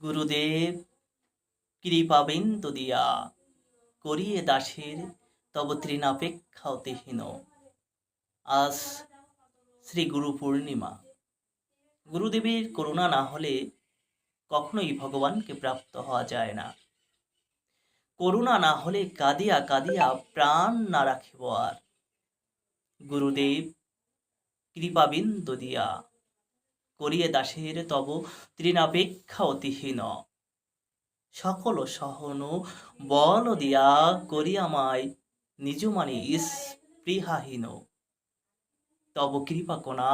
গুরুদেব কৃপাবিন্দু দিয়া করিয়ে দাসের তব তৃণাপেক্ষা অতিহীন। আজ শ্রী গুরু পূর্ণিমা। গুরুদেবের করুণা না হলে কখনোই ভগবানকে প্রাপ্ত হওয়া যায় না। করুণা না হলে কাঁদিয়া কাঁদিয়া প্রাণ না রাখিব আর। গুরুদেব কৃপাবিন্দু দিয়া করিয়ে দাসের তব তৃণাপেক্ষা অতিহীন। সকল সহন বল দিয়া করি আমায় নিজ মানে স্পৃহাহীন। তব কৃপা কোনা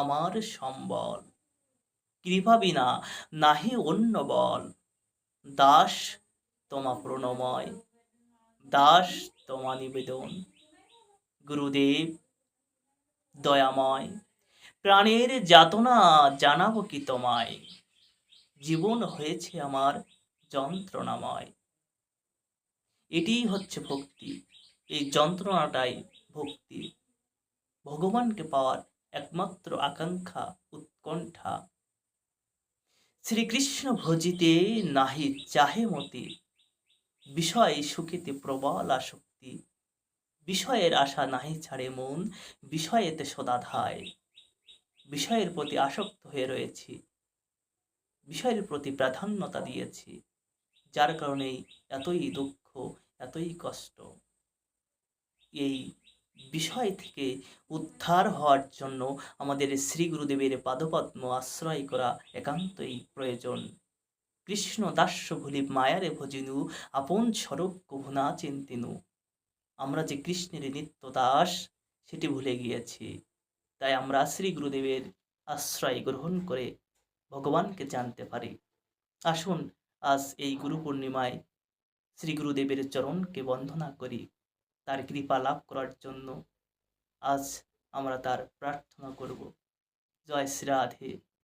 আমার সম্বল, কৃপা বিনা নাহি অন্য বল। দাস তোমা প্রণময়, দাস তোমা নিবেদন। গুরুদেব দয়াময়, প্রাণের যাতনা জানাবো কি তোমায়। জীবন হয়েছে আমার যন্ত্রণাময়। এটিই হচ্ছে ভক্তি, এই যন্ত্রণাটাই ভক্তি। ভগবানকে পাওয়ার একমাত্র আকাঙ্ক্ষা উৎকণ্ঠা। শ্রীকৃষ্ণ ভজিতে নাহি চাহে মতি, বিষয় সুখিতে প্রবল আসক্তি। বিষয়ের আশা নাহি ছাড়ে মন, বিষয়েতে সদা ধায়। বিষয়ের প্রতি আসক্ত হয়ে রয়েছি, বিষয়ের প্রতি প্রাধান্যতা দিয়েছি, যার কারণে এতই দুঃখ, এতই কষ্ট। এই বিষয় থেকে উদ্ধার হওয়ার জন্য আমাদের শ্রী গুরুদেবের পাদপদ্ম আশ্রয় করা একান্তই প্রয়োজন। কৃষ্ণ দাস্য ভুলি মায়ারে ভজিনু, আপন স্বরূপ কভু না চিন্তিনু। আমরা যে কৃষ্ণের নিত্য দাস সেটি ভুলে গিয়েছি। তাই আমরা শ্রী গুরুদেবের আশ্রয় গ্রহণ করে ভগবানকে জানতে পারি। আসুন আজ এই গুরু পূর্ণিমায় শ্রী গুরুদেবের চরণকে বন্দনা করি, তার কৃপা লাভ করার জন্য আজ আমরা তার প্রার্থনা করব। জয় শ্রী রাধে।